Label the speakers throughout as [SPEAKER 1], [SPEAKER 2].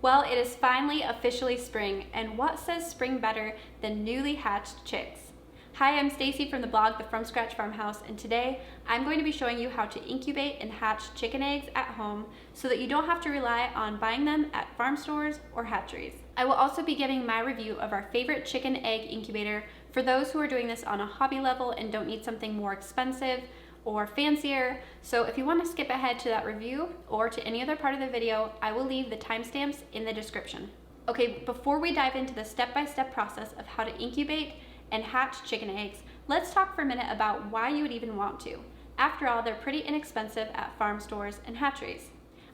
[SPEAKER 1] Well, it is finally officially spring, and what says spring better than newly hatched chicks? Hi, I'm Stacy from the blog The From Scratch Farmhouse, and today I'm going to be showing you how to incubate and hatch chicken eggs at home so that you don't have to rely on buying them at farm stores or hatcheries. I will also be giving my review of our favorite chicken egg incubator for those who are doing this on a hobby level and don't need something more expensive or fancier. So if you want to skip ahead to that review or to any other part of the video, I will leave the timestamps in the description. Okay, before we dive into the step-by-step process of how to incubate and hatch chicken eggs, let's talk for a minute about why you would even want to. After all, they're pretty inexpensive at farm stores and hatcheries.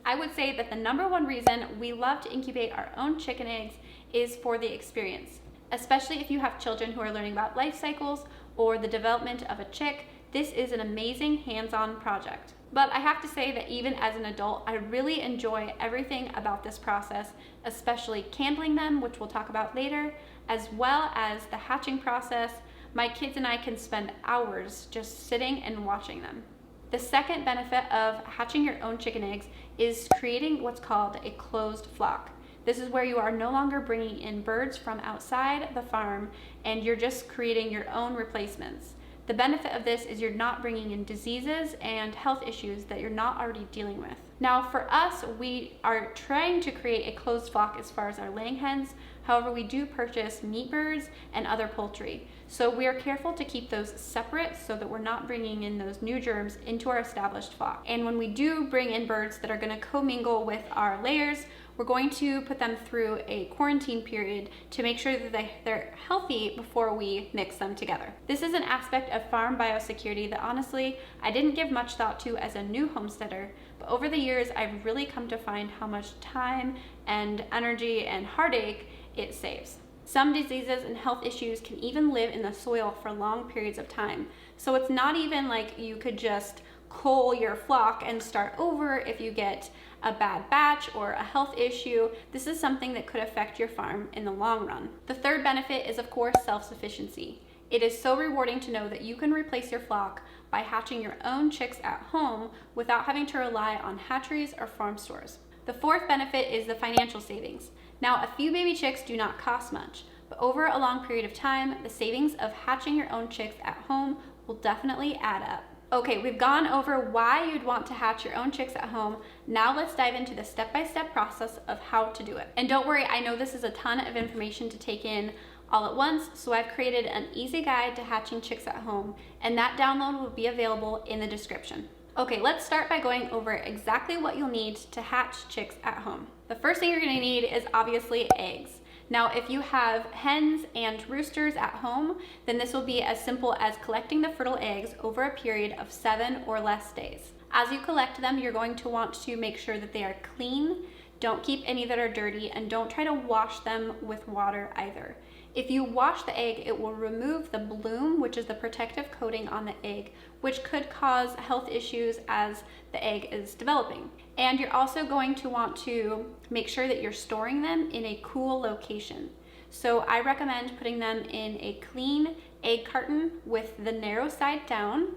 [SPEAKER 1] I would say that the number one reason we love to incubate our own chicken eggs is for the experience. Especially if you have children who are learning about life cycles or the development of a chick, this is an amazing hands-on project. But I have to say that even as an adult, I really enjoy everything about this process, especially candling them, which we'll talk about later, as well as the hatching process. My kids and I can spend hours just sitting and watching them. The second benefit of hatching your own chicken eggs is creating what's called a closed flock. This is where you are no longer bringing in birds from outside the farm and you're just creating your own replacements. The benefit of this is you're not bringing in diseases and health issues that you're not already dealing with. Now for us, we are trying to create a closed flock as far as our laying hens. However, we do purchase meat birds and other poultry. So we are careful to keep those separate so that we're not bringing in those new germs into our established flock. And when we do bring in birds that are going to commingle with our layers, we're going to put them through a quarantine period to make sure that they're healthy before we mix them together. This is an aspect of farm biosecurity that honestly I didn't give much thought to as a new homesteader, but over the years I've really come to find how much time and energy and heartache it saves. Some diseases and health issues can even live in the soil for long periods of time. So it's not even like you could just cull your flock and start over if you get a bad batch or a health issue. This is something that could affect your farm in the long run. The third benefit is, of course, self-sufficiency. It is so rewarding to know that you can replace your flock by hatching your own chicks at home without having to rely on hatcheries or farm stores. The fourth benefit is the financial savings. Now, a few baby chicks do not cost much, but over a long period of time, the savings of hatching your own chicks at home will definitely add up. Okay, we've gone over why you'd want to hatch your own chicks at home. Now let's dive into the step-by-step process of how to do it. And don't worry, I know this is a ton of information to take in all at once, so I've created an easy guide to hatching chicks at home, and that download will be available in the description. Okay, let's start by going over exactly what you'll need to hatch chicks at home. The first thing you're gonna need is obviously eggs. Now, if you have hens and roosters at home, then this will be as simple as collecting the fertile eggs over a period of 7 or less days. As you collect them, you're going to want to make sure that they are clean. Don't keep any that are dirty, and don't try to wash them with water either. If you wash the egg, it will remove the bloom, which is the protective coating on the egg, which could cause health issues as the egg is developing. And you're also going to want to make sure that you're storing them in a cool location. So I recommend putting them in a clean egg carton with the narrow side down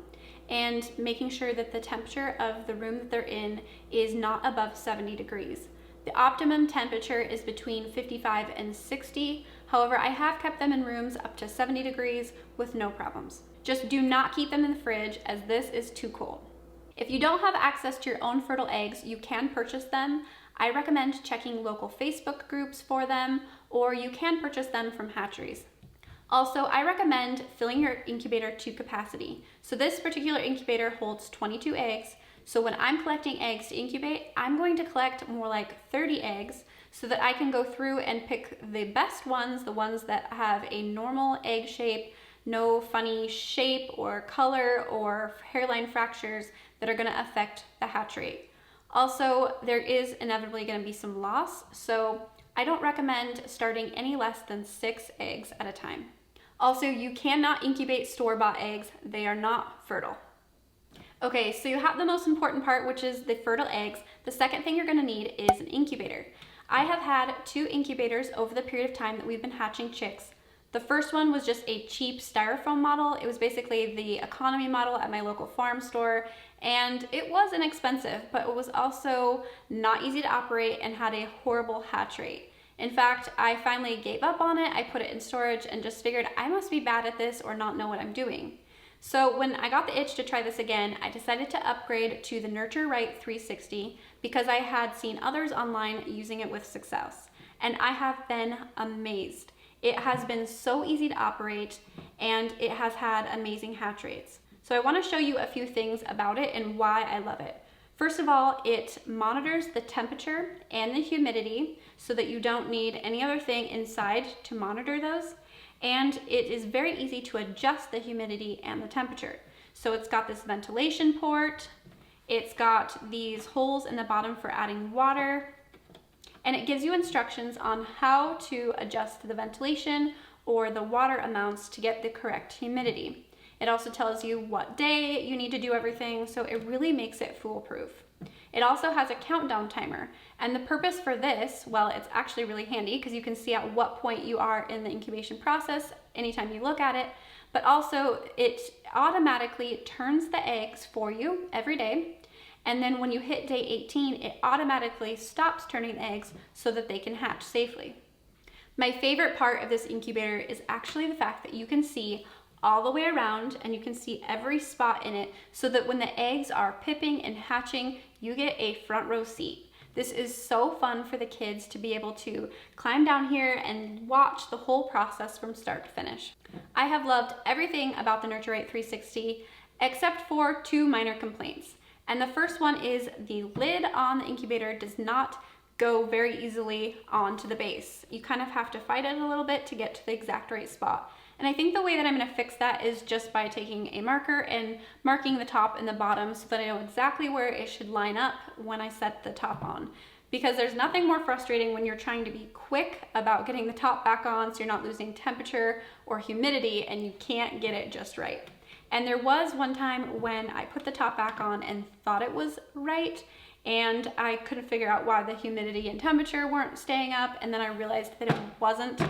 [SPEAKER 1] and making sure that the temperature of the room that they're in is not above 70 degrees. The optimum temperature is between 55 and 60. However, I have kept them in rooms up to 70 degrees with no problems. Just do not keep them in the fridge, as this is too cold. If you don't have access to your own fertile eggs, you can purchase them. I recommend checking local Facebook groups for them, or you can purchase them from hatcheries. Also, I recommend filling your incubator to capacity. So this particular incubator holds 22 eggs. So when I'm collecting eggs to incubate, I'm going to collect more like 30 eggs so that I can go through and pick the best ones, the ones that have a normal egg shape, no funny shape or color or hairline fractures that are gonna affect the hatch rate. Also, there is inevitably gonna be some loss, so I don't recommend starting any less than 6 eggs at a time. Also, you cannot incubate store-bought eggs. They are not fertile. Okay, so you have the most important part, which is the fertile eggs. The second thing you're gonna need is an incubator. I have had 2 incubators over the period of time that we've been hatching chicks. The first one was just a cheap styrofoam model. It was basically the economy model at my local farm store, and it was inexpensive, but it was also not easy to operate and had a horrible hatch rate. In fact, I finally gave up on it. I put it in storage and just figured I must be bad at this or not know what I'm doing. So when I got the itch to try this again, I decided to upgrade to the Nurture Right 360 because I had seen others online using it with success. And I have been amazed. It has been so easy to operate and it has had amazing hatch rates. So I want to show you a few things about it and why I love it. First of all, it monitors the temperature and the humidity so that you don't need any other thing inside to monitor those. And it is very easy to adjust the humidity and the temperature. So it's got this ventilation port, it's got these holes in the bottom for adding water, and it gives you instructions on how to adjust the ventilation or the water amounts to get the correct humidity. It also tells you what day you need to do everything, so it really makes it foolproof. It also has a countdown timer, and the purpose for this, well, it's actually really handy because you can see at what point you are in the incubation process anytime you look at it, but also it automatically turns the eggs for you every day, and then when you hit day 18, it automatically stops turning the eggs so that they can hatch safely. My favorite part of this incubator is actually the fact that you can see all the way around and you can see every spot in it so that when the eggs are pipping and hatching, you get a front row seat. This is so fun for the kids to be able to climb down here and watch the whole process from start to finish. I have loved everything about the Nurture Right 360 except for two minor complaints. And the first one is the lid on the incubator does not go very easily onto the base. You kind of have to fight it a little bit to get to the exact right spot. And I think the way that I'm going to fix that is just by taking a marker and marking the top and the bottom so that I know exactly where it should line up when I set the top on. Because there's nothing more frustrating when you're trying to be quick about getting the top back on so you're not losing temperature or humidity and you can't get it just right. And there was one time when I put the top back on and thought it was right, and I couldn't figure out why the humidity and temperature weren't staying up, and then I realized that it wasn't.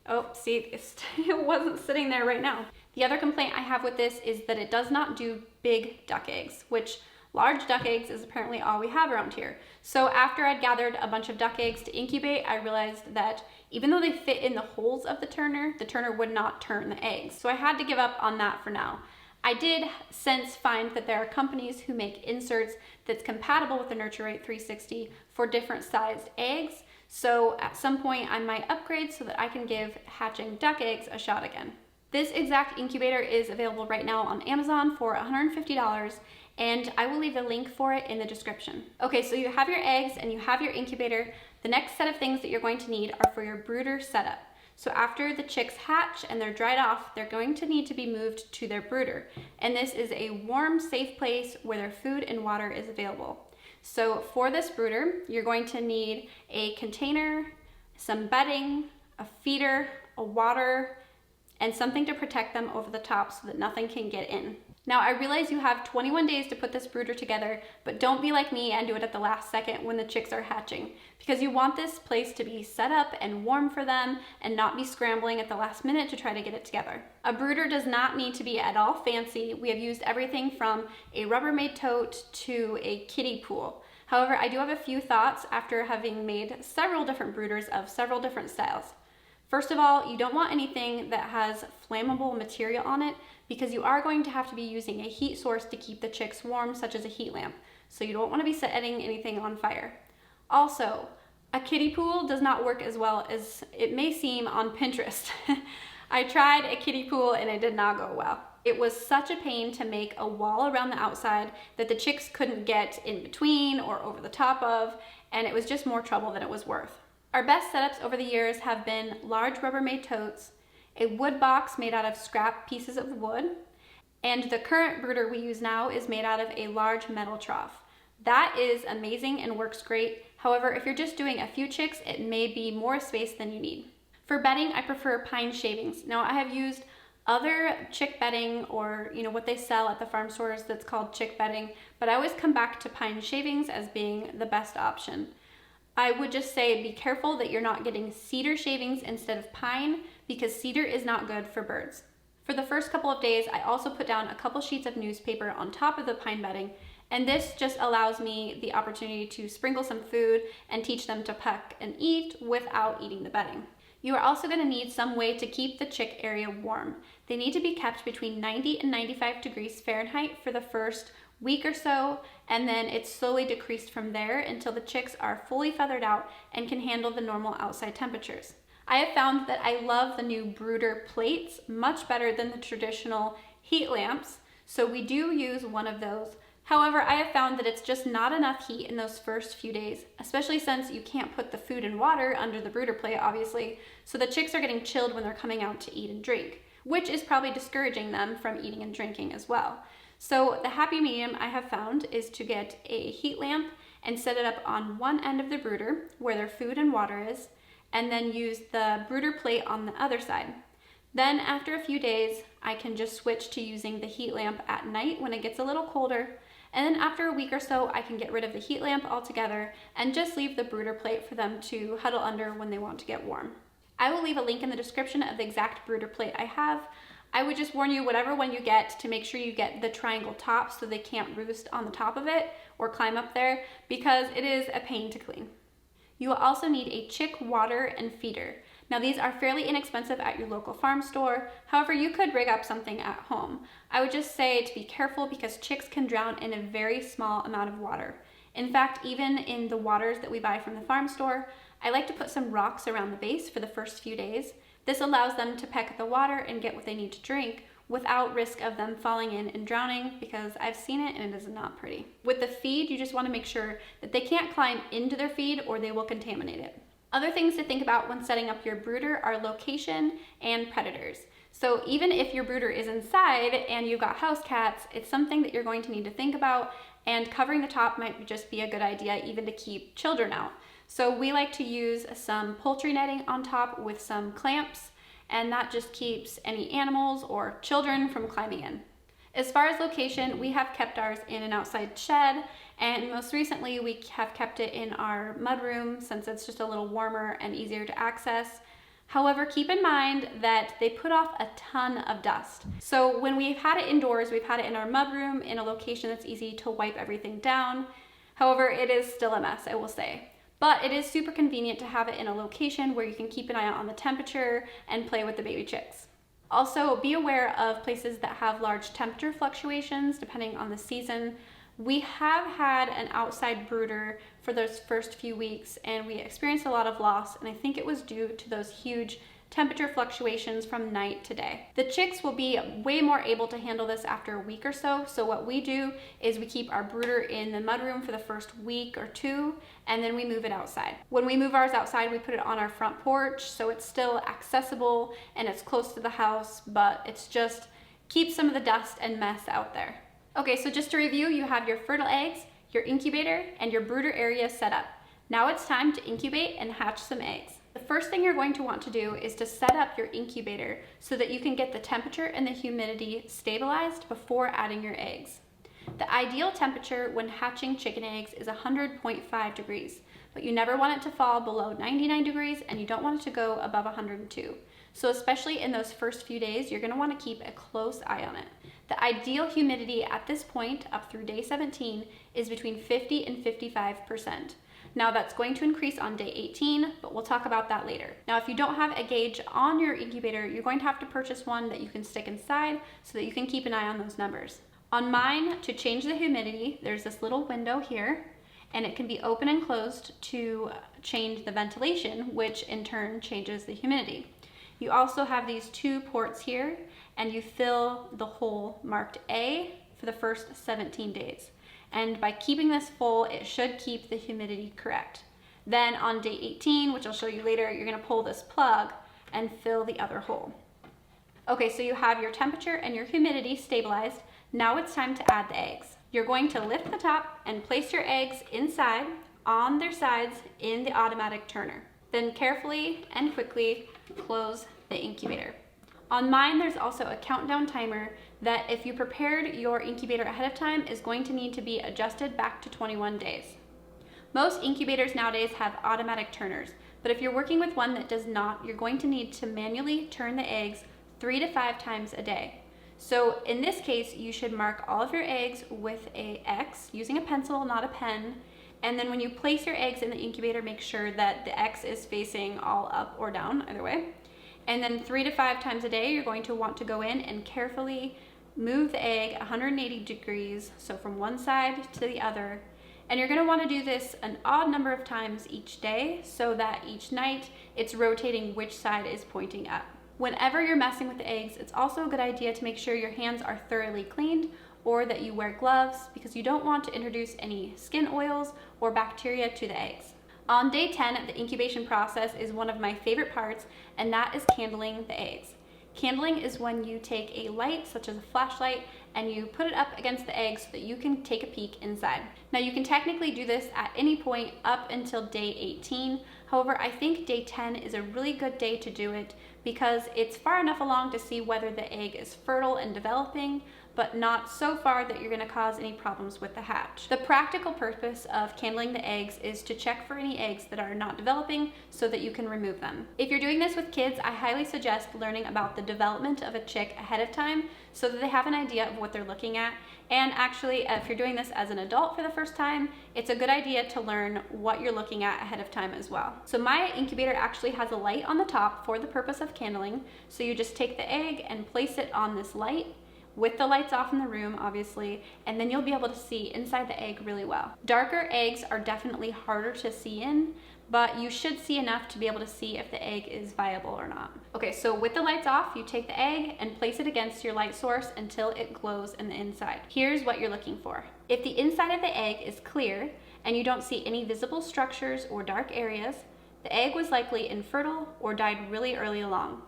[SPEAKER 1] Oh, see, it wasn't sitting there right now. The other complaint I have with this is that it does not do big duck eggs, which large duck eggs is apparently all we have around here. So after I'd gathered a bunch of duck eggs to incubate, I realized that even though they fit in the holes of the turner would not turn the eggs. So I had to give up on that for now. I did since find that there are companies who make inserts that's compatible with the Nurture Right 360 for different sized eggs. So at some point I might upgrade so that I can give hatching duck eggs a shot again. This exact incubator is available right now on Amazon for $150, and I will leave a link for it in the description. Okay, so you have your eggs and you have your incubator. The next set of things that you're going to need are for your brooder setup. So after the chicks hatch and they're dried off, they're going to need to be moved to their brooder. And this is a warm, safe place where their food and water is available. So for this brooder, you're going to need a container, some bedding, a feeder, a water, and something to protect them over the top so that nothing can get in. Now I realize you have 21 days to put this brooder together, but don't be like me and do it at the last second when the chicks are hatching, because you want this place to be set up and warm for them and not be scrambling at the last minute to try to get it together. A brooder does not need to be at all fancy. We have used everything from a Rubbermaid tote to a kiddie pool. However, I do have a few thoughts after having made several different brooders of several different styles. First of all, you don't want anything that has flammable material on it because you are going to have to be using a heat source to keep the chicks warm, such as a heat lamp. So you don't want to be setting anything on fire. Also, a kiddie pool does not work as well as it may seem on Pinterest. I tried a kiddie pool and it did not go well. It was such a pain to make a wall around the outside that the chicks couldn't get in between or over the top of, and it was just more trouble than it was worth. Our best setups over the years have been large Rubbermaid totes, a wood box made out of scrap pieces of wood, and the current brooder we use now is made out of a large metal trough. That is amazing and works great. However, if you're just doing a few chicks, it may be more space than you need. For bedding, I prefer pine shavings. Now I have used other chick bedding, or what they sell at the farm stores that's called chick bedding, but I always come back to pine shavings as being the best option. I would just say be careful that you're not getting cedar shavings instead of pine, because cedar is not good for birds. For the first couple of days, I also put down a couple sheets of newspaper on top of the pine bedding, and this just allows me the opportunity to sprinkle some food and teach them to peck and eat without eating the bedding. You are also going to need some way to keep the chick area warm. They need to be kept between 90 and 95 degrees Fahrenheit for the first week or so, and then it's slowly decreased from there until the chicks are fully feathered out and can handle the normal outside temperatures. I have found that I love the new brooder plates much better than the traditional heat lamps, so we do use one of those. However, I have found that it's just not enough heat in those first few days, especially since you can't put the food and water under the brooder plate, obviously, so the chicks are getting chilled when they're coming out to eat and drink, which is probably discouraging them from eating and drinking as well. So the happy medium I have found is to get a heat lamp and set it up on one end of the brooder where their food and water is, and then use the brooder plate on the other side. Then after a few days, I can just switch to using the heat lamp at night when it gets a little colder. And then after a week or so, I can get rid of the heat lamp altogether and just leave the brooder plate for them to huddle under when they want to get warm. I will leave a link in the description of the exact brooder plate I have. I would just warn you, whatever one you get, to make sure you get the triangle top so they can't roost on the top of it or climb up there, because it is a pain to clean. You will also need a chick water and feeder. Now these are fairly inexpensive at your local farm store. However, you could rig up something at home. I would just say to be careful because chicks can drown in a very small amount of water. In fact, even in the waters that we buy from the farm store, I like to put some rocks around the base for the first few days. This allows them to peck at the water and get what they need to drink without risk of them falling in and drowning, because I've seen it and it is not pretty. With the feed, you just want to make sure that they can't climb into their feed or they will contaminate it. Other things to think about when setting up your brooder are location and predators. So even if your brooder is inside and you've got house cats, it's something that you're going to need to think about, and covering the top might just be a good idea even to keep children out. So we like to use some poultry netting on top with some clamps, and that just keeps any animals or children from climbing in. As far as location, we have kept ours in an outside shed, and most recently we have kept it in our mudroom since it's just a little warmer and easier to access. However, keep in mind that they put off a ton of dust. So when we've had it indoors, we've had it in our mudroom in a location that's easy to wipe everything down. However, it is still a mess, I will say. But it is super convenient to have it in a location where you can keep an eye out on the temperature and play with the baby chicks. Also, be aware of places that have large temperature fluctuations depending on the season. We have had an outside brooder for those first few weeks and we experienced a lot of loss, and I think it was due to those huge temperature fluctuations from night to day. The chicks will be way more able to handle this after a week or so, so what we do is we keep our brooder in the mudroom for the first week or two, and then we move it outside. When we move ours outside, we put it on our front porch, so it's still accessible and it's close to the house, but it's just keeps some of the dust and mess out there. Okay, so just to review, you have your fertile eggs, your incubator, and your brooder area set up. Now it's time to incubate and hatch some eggs. The first thing you're going to want to do is to set up your incubator so that you can get the temperature and the humidity stabilized before adding your eggs. The ideal temperature when hatching chicken eggs is 100.5 degrees, but you never want it to fall below 99 degrees and you don't want it to go above 102. So especially in those first few days, you're going to want to keep a close eye on it. The ideal humidity at this point, up through day 17, is between 50 and 55%. Now that's going to increase on day 18, but we'll talk about that later. Now if you don't have a gauge on your incubator, you're going to have to purchase one that you can stick inside so that you can keep an eye on those numbers. On mine, to change the humidity, there's this little window here, and it can be open and closed to change the ventilation, which in turn changes the humidity. You also have these two ports here, and you fill the hole marked A for the first 17 days. And by keeping this full, it should keep the humidity correct. Then on day 18, which I'll show you later, you're gonna pull this plug and fill the other hole. Okay, so you have your temperature and your humidity stabilized. Now it's time to add the eggs. You're going to lift the top and place your eggs inside on their sides in the automatic turner. Then carefully and quickly close the incubator. On mine, there's also a countdown timer that if you prepared your incubator ahead of time is going to need to be adjusted back to 21 days. Most incubators nowadays have automatic turners, but if you're working with one that does not, you're going to need to manually turn the eggs 3 to 5 times a day. So in this case, you should mark all of your eggs with a X using a pencil, not a pen. And then when you place your eggs in the incubator, make sure that the X is facing all up or down, either way. And then 3 to 5 times a day, you're going to want to go in and carefully move the egg 180 degrees, so from one side to the other. And you're going to want to do this an odd number of times each day so that each night it's rotating which side is pointing up. Whenever you're messing with the eggs, it's also a good idea to make sure your hands are thoroughly cleaned or that you wear gloves because you don't want to introduce any skin oils or bacteria to the eggs. On day 10, the incubation process is one of my favorite parts, and that is candling the eggs. Candling is when you take a light, such as a flashlight, and you put it up against the egg so that you can take a peek inside. Now you can technically do this at any point up until day 18. However, I think day 10 is a really good day to do it because it's far enough along to see whether the egg is fertile and developing, but not so far that you're going to cause any problems with the hatch. The practical purpose of candling the eggs is to check for any eggs that are not developing so that you can remove them. If you're doing this with kids, I highly suggest learning about the development of a chick ahead of time so that they have an idea of what they're looking at. And actually, if you're doing this as an adult for the first time, it's a good idea to learn what you're looking at ahead of time as well. So my incubator actually has a light on the top for the purpose of candling. So you just take the egg and place it on this light with the lights off in the room, obviously, and then you'll be able to see inside the egg really well. Darker eggs are definitely harder to see in, but you should see enough to be able to see if the egg is viable or not. Okay, so with the lights off, you take the egg and place it against your light source until it glows in the inside. Here's what you're looking for. If the inside of the egg is clear and you don't see any visible structures or dark areas, the egg was likely infertile or died really early along.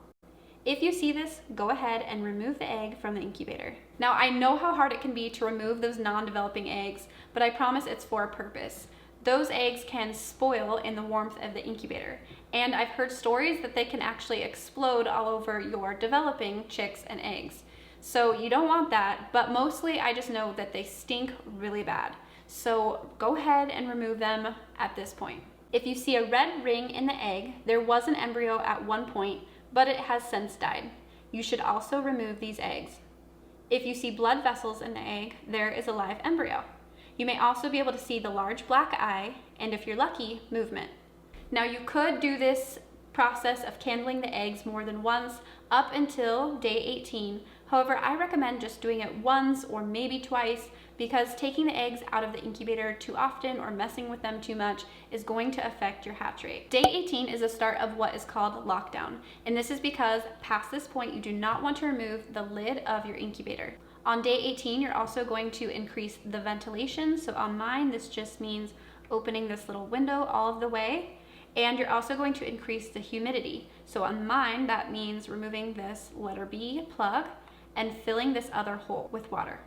[SPEAKER 1] If you see this, go ahead and remove the egg from the incubator. Now, I know how hard it can be to remove those non-developing eggs, but I promise it's for a purpose. Those eggs can spoil in the warmth of the incubator, and I've heard stories that they can actually explode all over your developing chicks and eggs. So you don't want that, but mostly I just know that they stink really bad. So go ahead and remove them at this point. If you see a red ring in the egg, there was an embryo at one point, but it has since died. You should also remove these eggs. If you see blood vessels in the egg, there is a live embryo. You may also be able to see the large black eye, and if you're lucky, movement. Now you could do this process of candling the eggs more than once up until day 18. However, I recommend just doing it once or maybe twice because taking the eggs out of the incubator too often or messing with them too much is going to affect your hatch rate. Day 18 is the start of what is called lockdown, and this is because past this point you do not want to remove the lid of your incubator. On day 18, you're also going to increase the ventilation. So on mine, this just means opening this little window all of the way. And you're also going to increase the humidity. So on mine, that means removing this letter B plug and filling this other hole with water.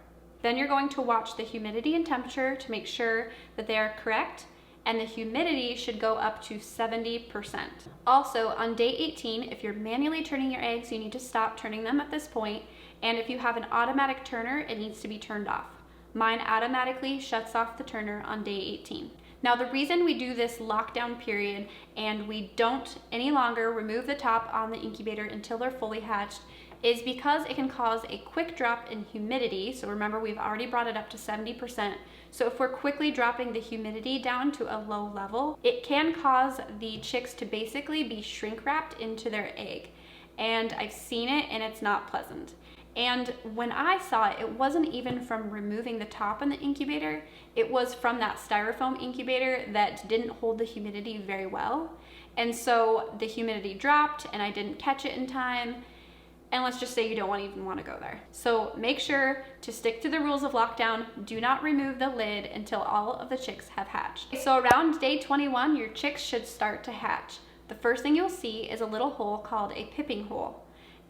[SPEAKER 1] Then you're going to watch the humidity and temperature to make sure that they are correct, and the humidity should go up to 70%. Also, on day 18, if you're manually turning your eggs, you need to stop turning them at this point, and if you have an automatic turner, it needs to be turned off. Mine automatically shuts off the turner on day 18. Now, the reason we do this lockdown period and we don't any longer remove the top on the incubator until they're fully hatched is because it can cause a quick drop in humidity. So remember, we've already brought it up to 70%. So if we're quickly dropping the humidity down to a low level, it can cause the chicks to basically be shrink wrapped into their egg. And I've seen it and it's not pleasant. And when I saw it, it wasn't even from removing the top in the incubator, it was from that styrofoam incubator that didn't hold the humidity very well. And so the humidity dropped and I didn't catch it in time. And let's just say you don't even want to go there. So make sure to stick to the rules of lockdown. Do not remove the lid until all of the chicks have hatched. So around day 21, your chicks should start to hatch. The first thing you'll see is a little hole called a pipping hole.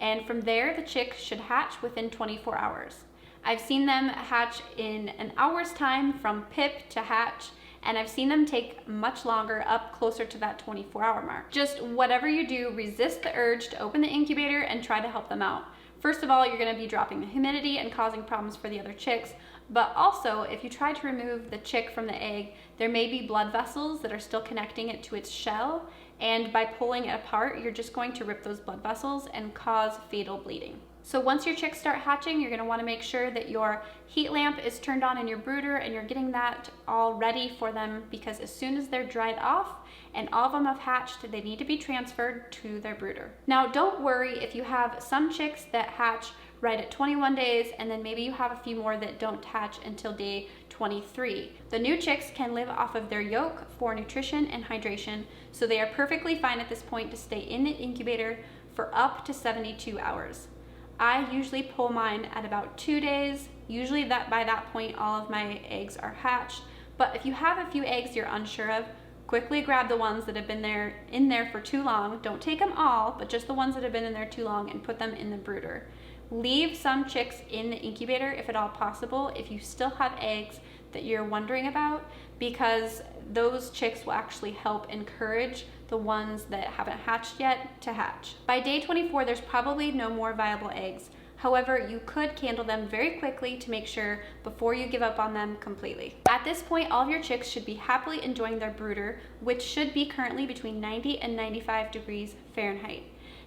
[SPEAKER 1] And from there, the chicks should hatch within 24 hours. I've seen them hatch in an hour's time from pip to hatch, and I've seen them take much longer, up closer to that 24-hour mark. Just whatever you do, resist the urge to open the incubator and try to help them out. First of all, you're going to be dropping the humidity and causing problems for the other chicks. But also, if you try to remove the chick from the egg, there may be blood vessels that are still connecting it to its shell. And by pulling it apart, you're just going to rip those blood vessels and cause fatal bleeding. So once your chicks start hatching, you're going to want to make sure that your heat lamp is turned on in your brooder and you're getting that all ready for them, because as soon as they're dried off and all of them have hatched, they need to be transferred to their brooder. Now, don't worry if you have some chicks that hatch right at 21 days and then maybe you have a few more that don't hatch until day 23. The new chicks can live off of their yolk for nutrition and hydration, so they are perfectly fine at this point to stay in the incubator for up to 72 hours. I usually pull mine at about 2 days. Usually by that point, all of my eggs are hatched. But if you have a few eggs you're unsure of, quickly grab the ones that have been in there for too long. Don't take them all, but just the ones that have been in there too long, and put them in the brooder. Leave some chicks in the incubator if at all possible, if you still have eggs that you're wondering about, because those chicks will actually help encourage the ones that haven't hatched yet to hatch. By day 24, there's probably no more viable eggs. However, you could candle them very quickly to make sure before you give up on them completely. At this point, all of your chicks should be happily enjoying their brooder, which should be currently between 90 and 95 degrees Fahrenheit.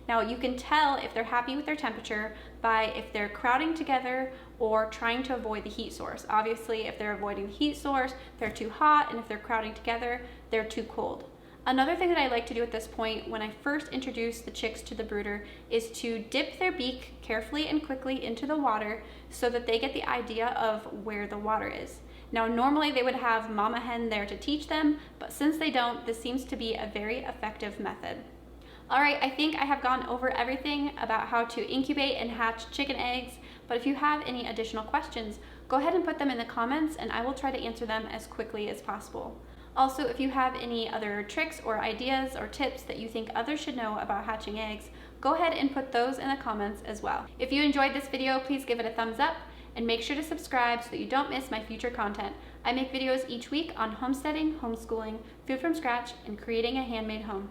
[SPEAKER 1] Now, you can tell if they're happy with their temperature by if they're crowding together or trying to avoid the heat source. Obviously, if they're avoiding the heat source, they're too hot, and if they're crowding together, they're too cold. Another thing that I like to do at this point when I first introduce the chicks to the brooder is to dip their beak carefully and quickly into the water so that they get the idea of where the water is. Now, normally they would have mama hen there to teach them, but since they don't, this seems to be a very effective method. All right, I think I have gone over everything about how to incubate and hatch chicken eggs, but if you have any additional questions, go ahead and put them in the comments and I will try to answer them as quickly as possible. Also, if you have any other tricks or ideas or tips that you think others should know about hatching eggs, go ahead and put those in the comments as well. If you enjoyed this video, please give it a thumbs up and make sure to subscribe so that you don't miss my future content. I make videos each week on homesteading, homeschooling, food from scratch, and creating a handmade home.